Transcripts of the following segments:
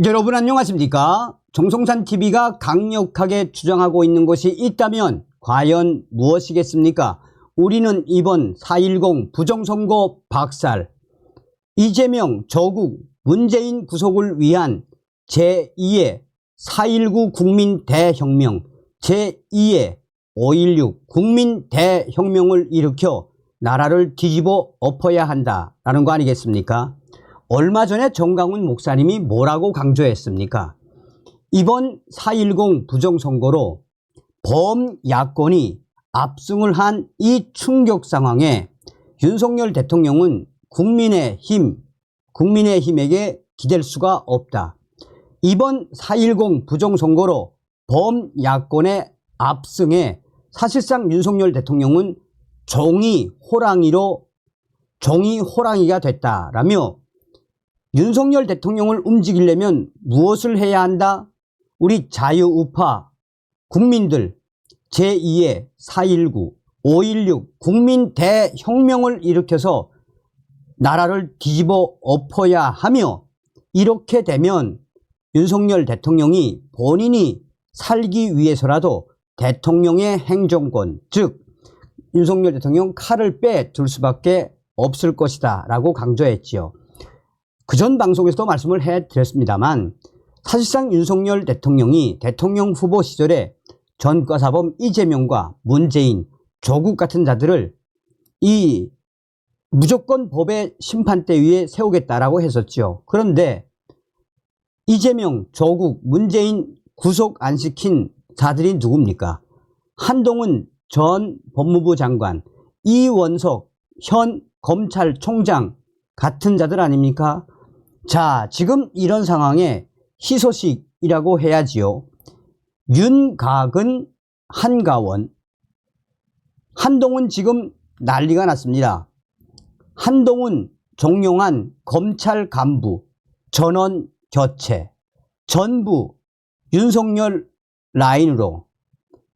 여러분 안녕하십니까? 정성산TV가 강력하게 주장하고 있는 것이 있다면 과연 무엇이겠습니까? 우리는 이번 4.10 부정선거 박살, 이재명, 조국, 문재인 구속을 위한 제2의 4.19 국민대혁명, 제2의 5.16 국민대혁명을 일으켜 나라를 뒤집어 엎어야 한다라는 거 아니겠습니까? 얼마 전에 정강훈 목사님이 뭐라고 강조했습니까? 이번 4.10 부정선거로 범야권이 압승을 한 이 충격 상황에 윤석열 대통령은 국민의힘에게 기댈 수가 없다. 이번 4.10 부정선거로 범야권의 압승에 사실상 윤석열 대통령은 종이 호랑이가 됐다라며 윤석열 대통령을 움직이려면 무엇을 해야 한다? 우리 자유우파 국민들 제2의 4.19, 5.16 국민대혁명을 일으켜서 나라를 뒤집어 엎어야 하며, 이렇게 되면 윤석열 대통령이 본인이 살기 위해서라도 대통령의 행정권, 즉 윤석열 대통령 칼을 빼둘 수밖에 없을 것이다 라고 강조했지요. 그전 방송에서도 말씀을 해드렸습니다만 사실상 윤석열 대통령이 대통령 후보 시절에 전과사범 이재명과 문재인, 조국 같은 자들을 이 무조건 법의 심판대 위에 세우겠다라고 했었죠. 그런데 이재명, 조국, 문재인 구속 안 시킨 자들이 누굽니까? 한동훈 전 법무부 장관, 이원석 현 검찰총장 같은 자들 아닙니까? 자, 지금 이런 상황에 희소식이라고 해야지요. 윤곽은 한가원, 한동훈 지금 난리가 났습니다. 한동훈 종용한 검찰 간부 전원 교체, 전부 윤석열 라인으로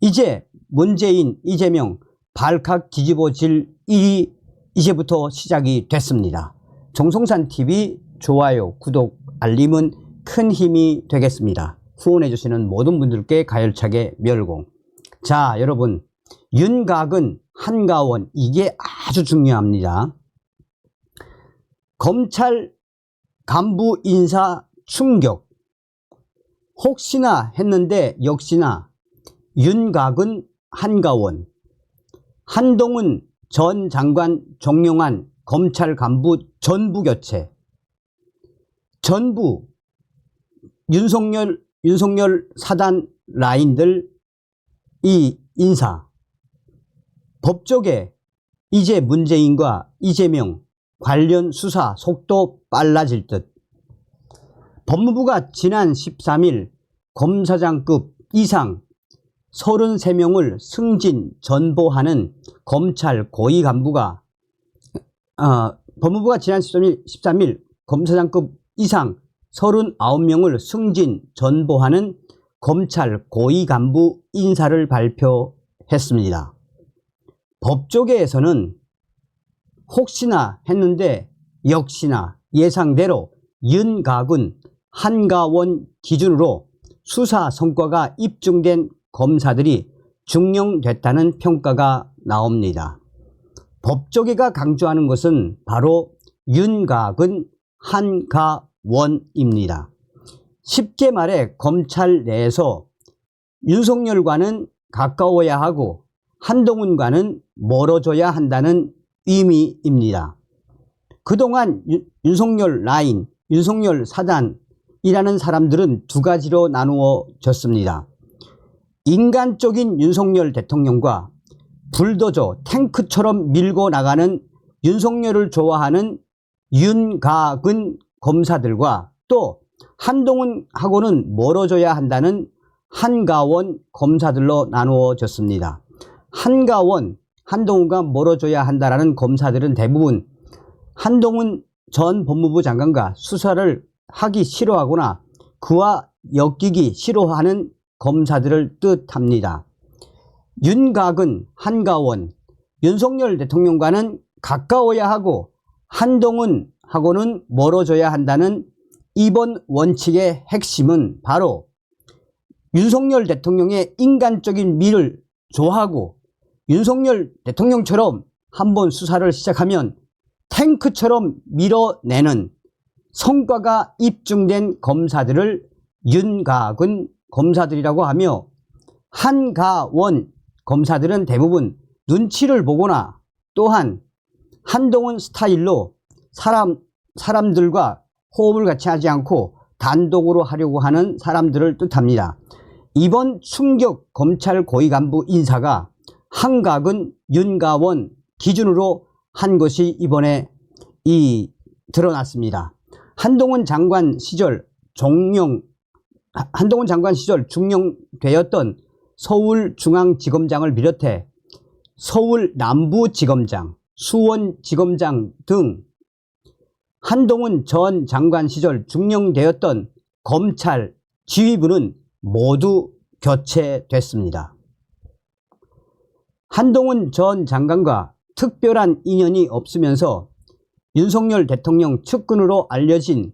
이제 문재인, 이재명 발칵 뒤집어질 일이 이제부터 시작이 됐습니다. 정성산TV 좋아요, 구독, 알림은 큰 힘이 되겠습니다. 후원해 주시는 모든 분들께 가열차게 멸공. 자, 여러분, 윤곽은 한가원, 이게 아주 중요합니다. 검찰 간부 인사 충격, 혹시나 했는데 역시나 윤곽은 한가원, 한동훈 전 장관 종용한 검찰 간부 전부 교체, 전부 윤석열 사단 라인들 이 인사, 법조계 이제 문재인과 이재명 관련 수사 속도 빨라질 듯. 법무부가 지난 13일 검사장급 이상 33명을 승진 전보하는 검찰 고위 간부가 법무부가 지난 13일 검사장급 이상 39명을 승진 전보하는 검찰 고위 간부 인사를 발표했습니다. 법조계에서는 혹시나 했는데 역시나 예상대로 윤곽은 한가원 기준으로 수사 성과가 입증된 검사들이 중용됐다는 평가가 나옵니다. 법조계가 강조하는 것은 바로 윤곽은 한가원입니다. 쉽게 말해 검찰 내에서 윤석열과는 가까워야 하고 한동훈과는 멀어져야 한다는 의미입니다. 그동안 윤석열 라인, 윤석열 사단이라는 사람들은 두 가지로 나누어졌습니다. 인간적인 윤석열 대통령과 불도저, 탱크처럼 밀고 나가는 윤석열을 좋아하는 윤곽은 검사들과 또 한동훈하고는 멀어져야 한다는 한가원 검사들로 나누어졌습니다. 한가원, 한동훈과 멀어져야 한다라는 검사들은 대부분 한동훈 전 법무부 장관과 수사를 하기 싫어하거나 그와 엮이기 싫어하는 검사들을 뜻합니다. 윤곽은 한가원, 윤석열 대통령과는 가까워야 하고 한동훈하고는 멀어져야 한다는 이번 원칙의 핵심은 바로 윤석열 대통령의 인간적인 미를 좋아하고 윤석열 대통령처럼 한번 수사를 시작하면 탱크처럼 밀어내는 성과가 입증된 검사들을 윤곽은 검사들이라고 하며, 한가원 검사들은 대부분 눈치를 보거나 또한 한동훈 스타일로 사람들과 호흡을 같이 하지 않고 단독으로 하려고 하는 사람들을 뜻합니다. 이번 충격 검찰 고위 간부 인사가 한각은 윤가원 기준으로 한 것이 이번에 드러났습니다. 한동훈 장관 시절 중용되었던 서울중앙지검장을 비롯해 서울 남부지검장, 수원지검장 등 한동훈 전 장관 시절 중용되었던 검찰 지휘부는 모두 교체됐습니다. 한동훈 전 장관과 특별한 인연이 없으면서 윤석열 대통령 측근으로 알려진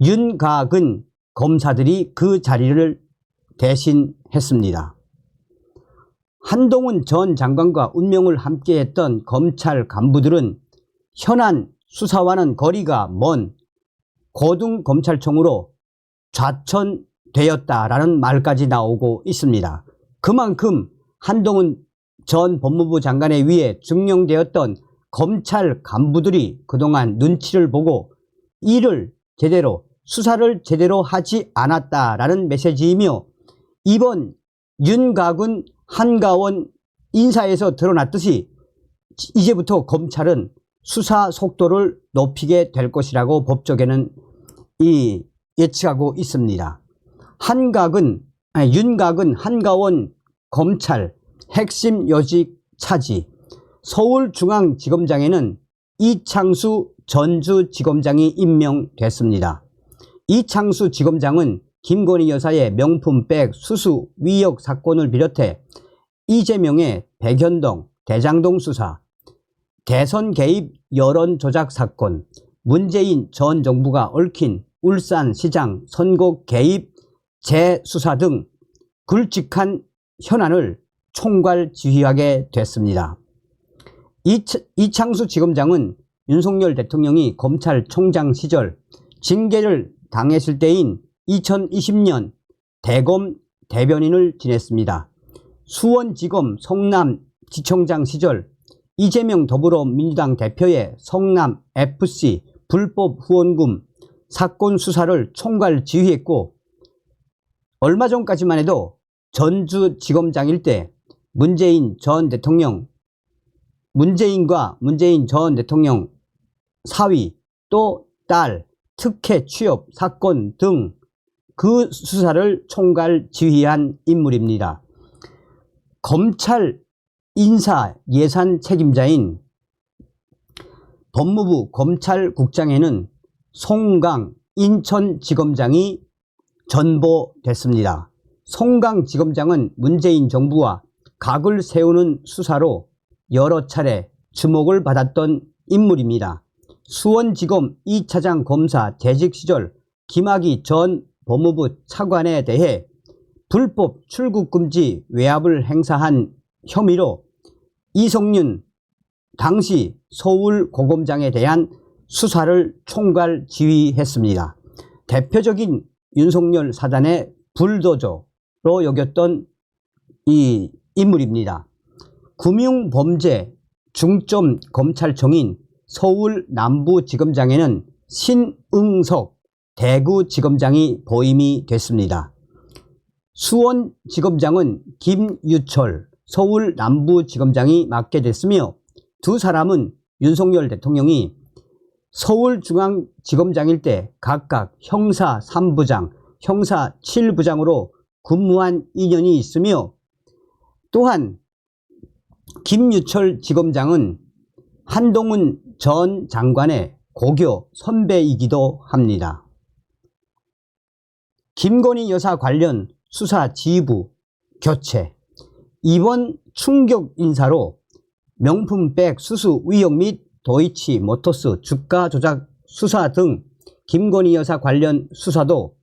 윤곽은 검사들이 그 자리를 대신했습니다. 한동훈 전 장관과 운명을 함께했던 검찰 간부들은 현안 수사와는 거리가 먼 고등검찰청으로 좌천되었다라는 말까지 나오고 있습니다. 그만큼 한동훈 전 법무부 장관에 의해 증명되었던 검찰 간부들이 그동안 눈치를 보고 수사를 제대로 하지 않았다라는 메시지이며, 이번 윤곽은 한가원 인사에서 드러났듯이 이제부터 검찰은 수사 속도를 높이게 될 것이라고 법조계는 예측하고 있습니다. 윤곽은 한가원 검찰 핵심 요직 차지, 서울중앙지검장에는 이창수 전주지검장이 임명됐습니다. 이창수 지검장은 김건희 여사의 명품백 수수 위역 사건을 비롯해 이재명의 백현동, 대장동 수사, 대선 개입 여론 조작 사건, 문재인 전 정부가 얽힌 울산시장 선거 개입 재수사 등 굵직한 현안을 총괄 지휘하게 됐습니다. 이창수 지검장은 윤석열 대통령이 검찰총장 시절 징계를 당했을 때인 2020년 대검 대변인을 지냈습니다. 수원지검 성남지청장 시절 이재명 더불어민주당 대표의 성남FC 불법 후원금 사건 수사를 총괄 지휘했고, 얼마 전까지만 해도 전주지검장일 때 문재인과 문재인 전 대통령 사위 또 딸 특혜 취업 사건 등 그 수사를 총괄 지휘한 인물입니다. 검찰 인사 예산 책임자인 법무부 검찰국장에는 송강 인천지검장이 전보됐습니다. 송강 지검장은 문재인 정부와 각을 세우는 수사로 여러 차례 주목을 받았던 인물입니다. 수원지검 2차장 검사 재직 시절 김학의 전 법무부 차관에 대해 불법 출국금지 외압을 행사한 혐의로 이성윤 당시 서울고검장에 대한 수사를 총괄 지휘했습니다. 대표적인 윤석열 사단의 불도저로 여겼던 이 인물입니다. 금융범죄 중점검찰청인 서울 남부지검장에는 신응석 대구지검장이 보임이 됐습니다. 수원지검장은 김유철 서울 남부지검장이 맡게 됐으며, 두 사람은 윤석열 대통령이 서울중앙지검장일 때 각각 형사 3부장, 형사 7부장으로 근무한 인연이 있으며, 또한 김유철 지검장은 한동훈 전 장관의 고교 선배이기도 합니다. 김건희 여사 관련 수사 지휘부 교체, 이번 충격 인사로 명품백 수수 의혹 및 도이치모터스 주가 조작 수사 등 김건희 여사 관련 수사도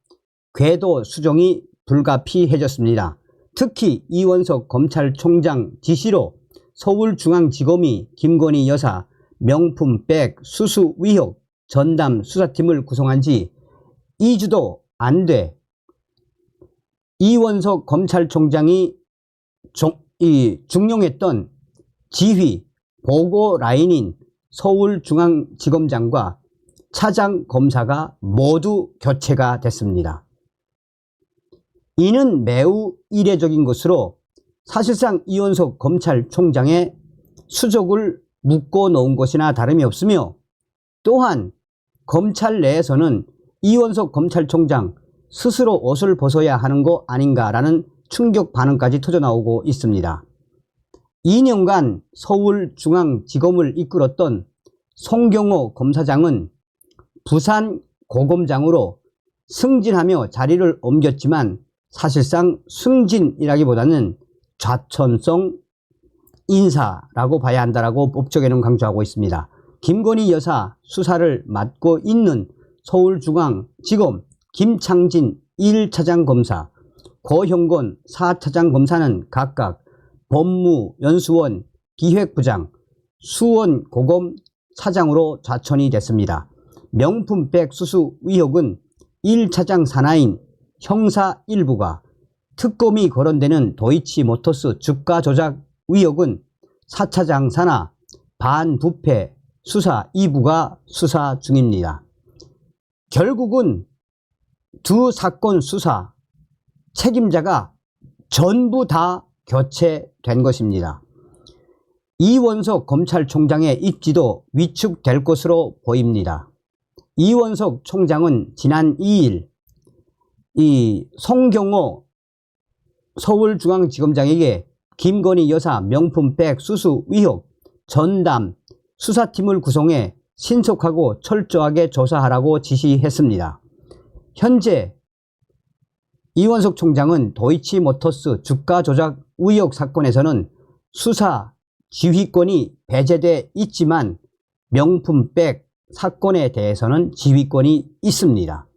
궤도 수정이 불가피해졌습니다. 특히 이원석 검찰총장 지시로 서울중앙지검이 김건희 여사 명품백 수수 의혹 전담 수사팀을 구성한 지 2주도 안 돼 이원석 검찰총장이 중용했던 지휘 보고 라인인 서울중앙지검장과 차장검사가 모두 교체가 됐습니다. 이는 매우 이례적인 것으로 사실상 이원석 검찰총장의 수족을 묶어 놓은 것이나 다름이 없으며, 또한 검찰 내에서는 이원석 검찰총장 스스로 옷을 벗어야 하는 거 아닌가라는 충격 반응까지 터져나오고 있습니다. 2년간 서울중앙지검을 이끌었던 송경호 검사장은 부산 고검장으로 승진하며 자리를 옮겼지만 사실상 승진이라기보다는 좌천성 인사라고 봐야 한다라고 법조계는 강조하고 있습니다. 김건희 여사 수사를 맡고 있는 서울중앙지검 김창진 1차장 검사, 고형곤 4차장 검사는 각각 법무연수원 기획부장, 수원고검 차장으로 좌천이 됐습니다. 명품백 수수 의혹은 1차장 산하인 형사 1부가, 특검이 거론되는 도이치모터스 주가 조작 의혹은 4차장 산하 반부패 수사 2부가 수사 중입니다. 결국은 두 사건 수사 책임자가 전부 다 교체된 것입니다. 이원석 검찰총장의 입지도 위축될 것으로 보입니다. 이원석 총장은 지난 2일 이 송경호 서울중앙지검장에게 김건희 여사 명품백 수수 의혹 전담 수사팀을 구성해 신속하고 철저하게 조사하라고 지시했습니다. 현재 이원석 총장은 도이치모터스 주가 조작 의혹 사건에서는 수사 지휘권이 배제돼 있지만 명품백 사건에 대해서는 지휘권이 있습니다.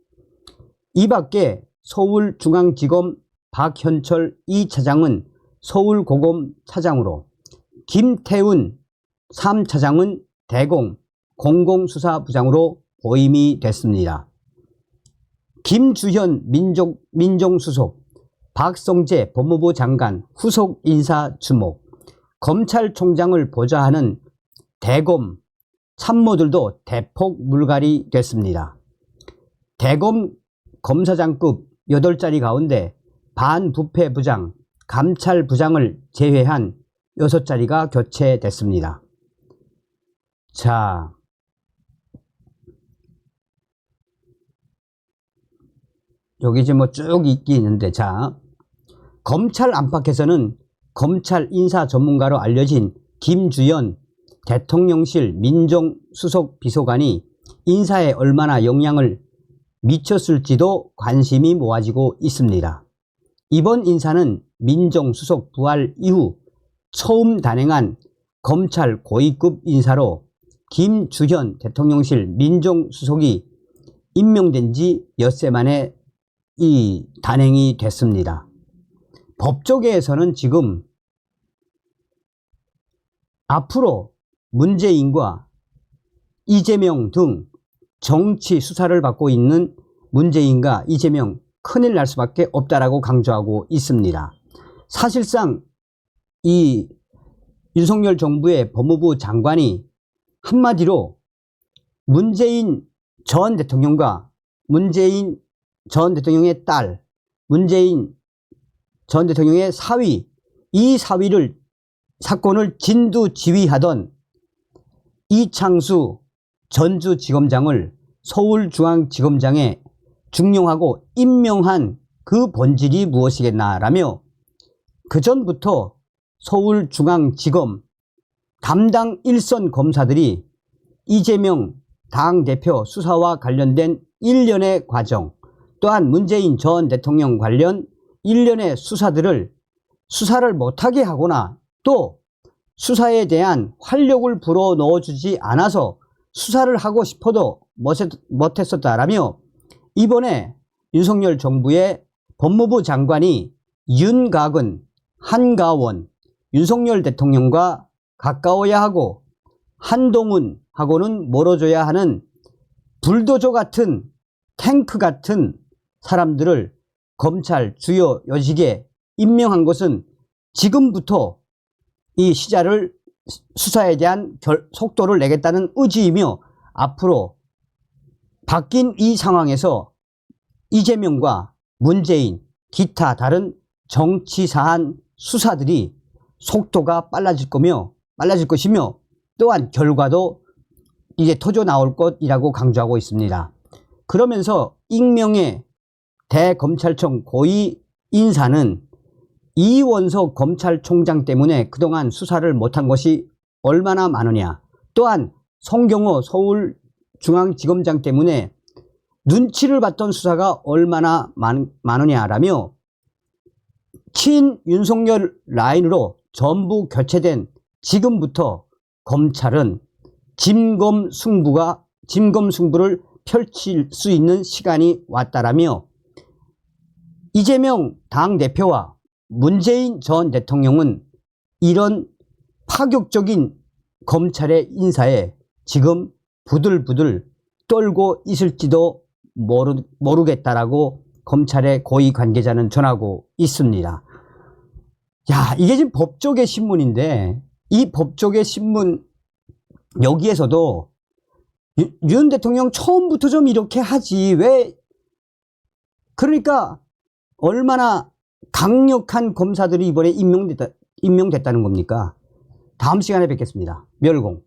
이 밖에 서울중앙지검 박현철 2차장은 서울고검 차장으로, 김태훈 3차장은 대공 공공수사부장으로 보임이 됐습니다. 김주현 민정수석, 박성재 법무부 장관 후속 인사 주목, 검찰총장을 보좌하는 대검 참모들도 대폭 물갈이 됐습니다. 대검 검사장급 8자리 가운데 반부패부장, 감찰부장을 제외한 6자리가 교체됐습니다. 자, 여기 이제 뭐 쭉 있긴 있는데, 자, 검찰 안팎에서는 검찰 인사 전문가로 알려진 김주연 대통령실 민정수석 비서관이 인사에 얼마나 영향을 미쳤을지도 관심이 모아지고 있습니다. 이번 인사는 민정수석 부활 이후 처음 단행한 검찰 고위급 인사로 김주현 대통령실 민정수석이 임명된 지 엿새 만에 이 단행이 됐습니다. 법조계에서는 지금 앞으로 문재인과 이재명 등 정치 수사를 받고 있는 문재인과 이재명 큰일 날 수밖에 없다라고 강조하고 있습니다. 사실상 이 윤석열 정부의 법무부 장관이 한마디로 문재인 전 대통령과 문재인 전 대통령의 딸, 문재인 전 대통령의 사위, 이 사건을 진두지휘하던 이창수 전주지검장을 서울중앙지검장에 중용하고 임명한 그 본질이 무엇이겠나라며, 그전부터 서울중앙지검 담당 1선 검사들이 이재명 당대표 수사와 관련된 일련의 과정, 또한 문재인 전 대통령 관련 일련의 수사를 못하게 하거나 또 수사에 대한 활력을 불어넣어주지 않아서 수사를 하고 싶어도 못했었다라며 이번에 윤석열 정부의 법무부 장관이 윤곽은, 한가원, 윤석열 대통령과 가까워야 하고 한동훈하고는 멀어져야 하는 불도저 같은, 탱크 같은 사람들을 검찰 주요 요직에 임명한 것은 지금부터 이 수사에 대한 속도를 내겠다는 의지이며, 앞으로 바뀐 이 상황에서 이재명과 문재인, 기타 다른 정치 사안 수사들이 속도가 빨라질 것이며 또한 결과도 이제 터져 나올 것이라고 강조하고 있습니다. 그러면서 익명의 대검찰청 고위 인사는 이원석 검찰총장 때문에 그동안 수사를 못한 것이 얼마나 많으냐, 또한 송경호 서울중앙지검장 때문에 눈치를 봤던 수사가 얼마나 많으냐라며 친 윤석열 라인으로 전부 교체된 지금부터 검찰은 진검승부를 펼칠 수 있는 시간이 왔다라며, 이재명 당대표와 문재인 전 대통령은 이런 파격적인 검찰의 인사에 지금 부들부들 떨고 있을지도 모르겠다라고 검찰의 고위 관계자는 전하고 있습니다. 야, 이게 지금 법조계 신문인데, 이 법조계 신문 여기에서도 윤 대통령 처음부터 좀 이렇게 하지, 왜, 그러니까 얼마나 강력한 검사들이 이번에 임명됐다는 겁니까? 다음 시간에 뵙겠습니다. 멸공.